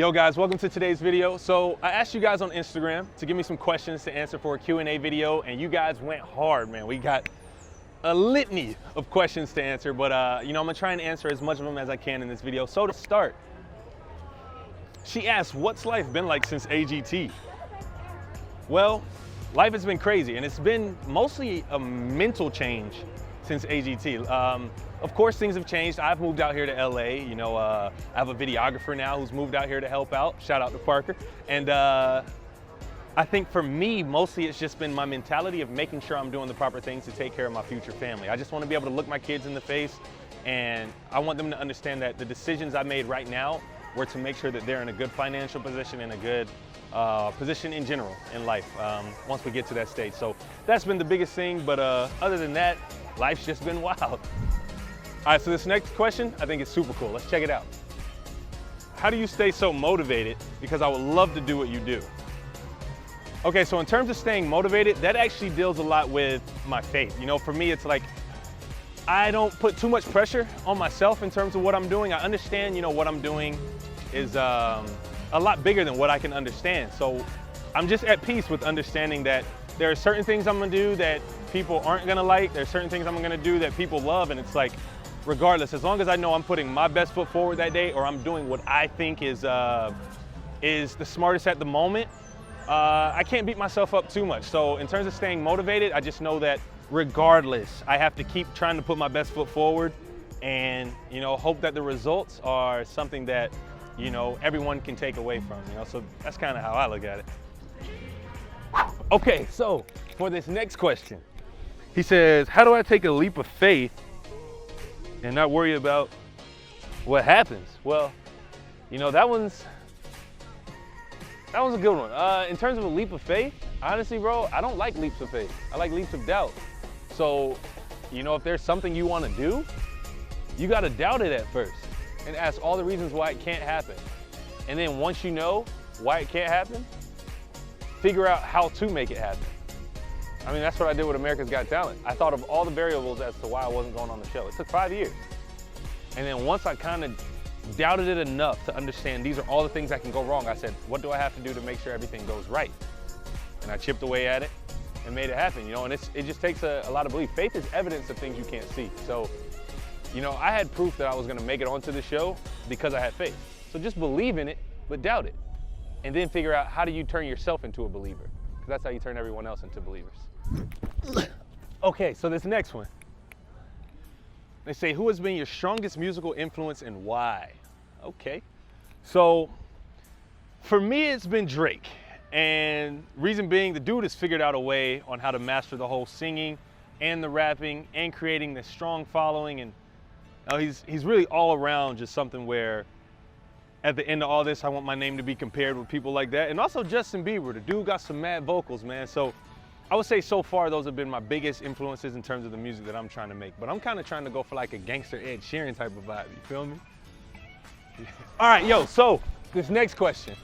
Yo guys, welcome to today's video. So I asked you guys on Instagram to give me some questions to answer for a Q&A video, and you guys went hard, man. We got a litany of questions to answer, but I'm gonna try and answer as much of them as I can in this video. So to start, she asked, what's life been like since AGT? Well, life has been crazy, and it's been mostly a mental change since AGT. Of course, things have changed. I've moved out here to LA. I have a videographer now who's moved out here to help out. Shout out to Parker. And I think for me, mostly it's just been my mentality of making sure I'm doing the proper things to take care of my future family. I just want to be able to look my kids in the face, and I want them to understand that the decisions I made right now were to make sure that they're in a good financial position and a good position in general in life once we get to that stage. So that's been the biggest thing, but other than that, life's just been wild. All right, so this next question, I think is super cool. Let's check it out. How do you stay so motivated? Because I would love to do what you do. Okay, so in terms of staying motivated, that actually deals a lot with my faith. For me, it's like, I don't put too much pressure on myself in terms of what I'm doing. I understand, what I'm doing is a lot bigger than what I can understand. So I'm just at peace with understanding that there are certain things I'm gonna do that people aren't gonna like. There's certain things I'm gonna do that people love, and it's like, regardless, as long as I know I'm putting my best foot forward that day, or I'm doing what I think is the smartest at the moment, I can't beat myself up too much. So in terms of staying motivated, I just know that regardless, I have to keep trying to put my best foot forward and, hope that the results are something that, everyone can take away from, so that's kind of how I look at it. Okay, so for this next question, he says, how do I take a leap of faith and not worry about what happens? Well, that one's a good one. In terms of a leap of faith, honestly, bro, I don't like leaps of faith. I like leaps of doubt. So, if there's something you want to do, you got to doubt it at first and ask all the reasons why it can't happen. And then once you know why it can't happen, figure out how to make it happen. I mean, that's what I did with America's Got Talent. I thought of all the variables as to why I wasn't going on the show. It took 5 years. And then once I kind of doubted it enough to understand these are all the things that can go wrong, I said, what do I have to do to make sure everything goes right? And I chipped away at it and made it happen, and it just takes a lot of belief. Faith is evidence of things you can't see. So, I had proof that I was gonna make it onto the show because I had faith. So just believe in it, but doubt it. And then figure out, how do you turn yourself into a believer? Because that's how you turn everyone else into believers. Okay, so this next one. They say, who has been your strongest musical influence and why? Okay, so for me, it's been Drake. And reason being, the dude has figured out a way on how to master the whole singing and the rapping and creating this strong following. And he's really all around just something where at the end of all this, I want my name to be compared with people like that. And also Justin Bieber, the dude got some mad vocals, man. So I would say so far, those have been my biggest influences in terms of the music that I'm trying to make. But I'm kind of trying to go for like a gangster Ed Sheeran type of vibe, you feel me? All right, yo, so this next question.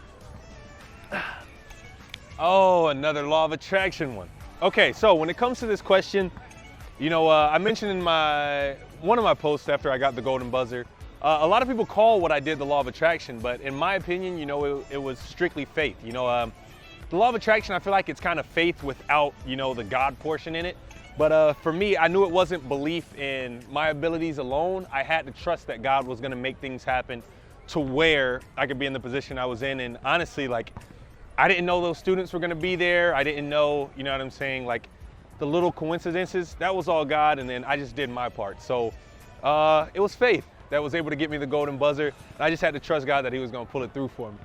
Oh, another law of attraction one. Okay, so when it comes to this question, I mentioned in one of my posts after I got the golden buzzer, a lot of people call what I did the law of attraction, but in my opinion, it was strictly faith. The law of attraction, I feel like it's kind of faith without, the God portion in it. But for me, I knew it wasn't belief in my abilities alone. I had to trust that God was gonna make things happen to where I could be in the position I was in. And honestly, I didn't know those students were gonna be there. I didn't know, you know what I'm saying? Like the little coincidences, that was all God, and then I just did my part. So it was faith that was able to get me the golden buzzer. And I just had to trust God that he was gonna pull it through for me.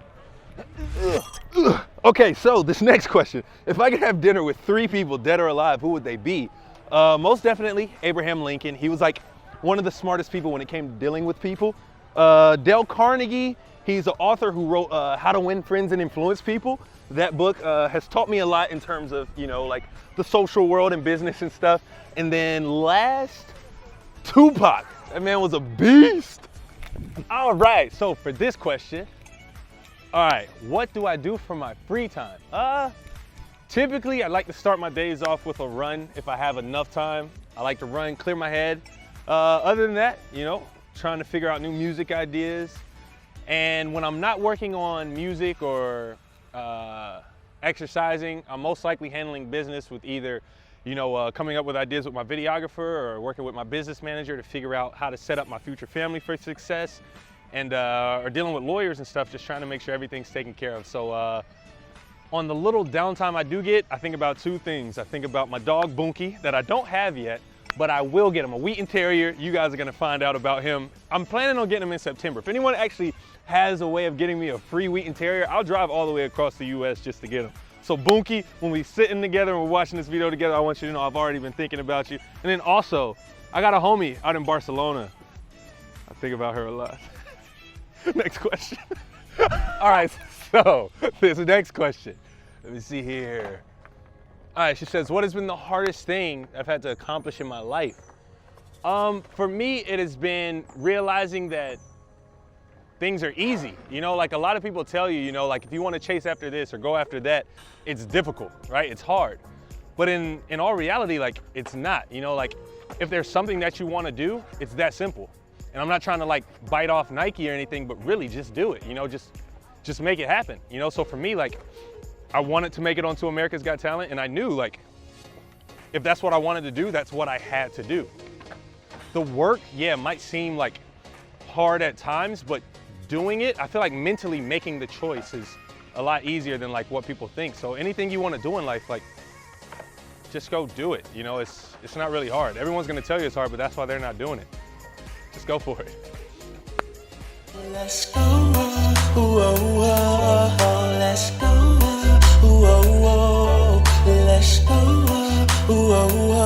Okay, so this next question. If I could have dinner with 3 people, dead or alive, who would they be? Most definitely Abraham Lincoln. He was like one of the smartest people when it came to dealing with people. Dale Carnegie, he's an author who wrote How to Win Friends and Influence People. That book has taught me a lot in terms of, like the social world and business and stuff. And then last, Tupac. That man was a beast. All right, so for this question, all right, what do I do for my free time? Typically, I like to start my days off with a run if I have enough time. I like to run, clear my head. Other than that, trying to figure out new music ideas And when I'm not working on music or exercising, I'm most likely handling business with either, coming up with ideas with my videographer or working with my business manager to figure out how to set up my future family for success, and or dealing with lawyers and stuff, just trying to make sure everything's taken care of. So on the little downtime I do get, I think about two things. I think about my dog Bunky that I don't have yet, but I will get him, a Wheaten Terrier. You guys are gonna find out about him. I'm planning on getting him in September. If anyone actually has a way of getting me a free Wheaten Terrier, I'll drive all the way across the US just to get him. So Bunky, when we sitting together and we're watching this video together, I want you to know I've already been thinking about you. And then also, I got a homie out in Barcelona. I think about her a lot. Next question. All right, so this next question. Let me see here. All right, she says, what has been the hardest thing I've had to accomplish in my life? For me, it has been realizing that things are easy. Like a lot of people tell you, like if you want to chase after this or go after that, it's difficult, right? It's hard. But in all reality, like it's not, like if there's something that you want to do, it's that simple. And I'm not trying to like bite off Nike or anything, but really just do it, just make it happen. So for me, like I wanted to make it onto America's Got Talent, and I knew like if that's what I wanted to do, that's what I had to do. The work, yeah, might seem like hard at times, but doing it, I feel like mentally making the choice is a lot easier than like what people think. So anything you want to do in life, like just go do it. It's not really hard. Everyone's gonna tell you it's hard, but that's why they're not doing it. Just go for it. Let's go, let's go, let's go,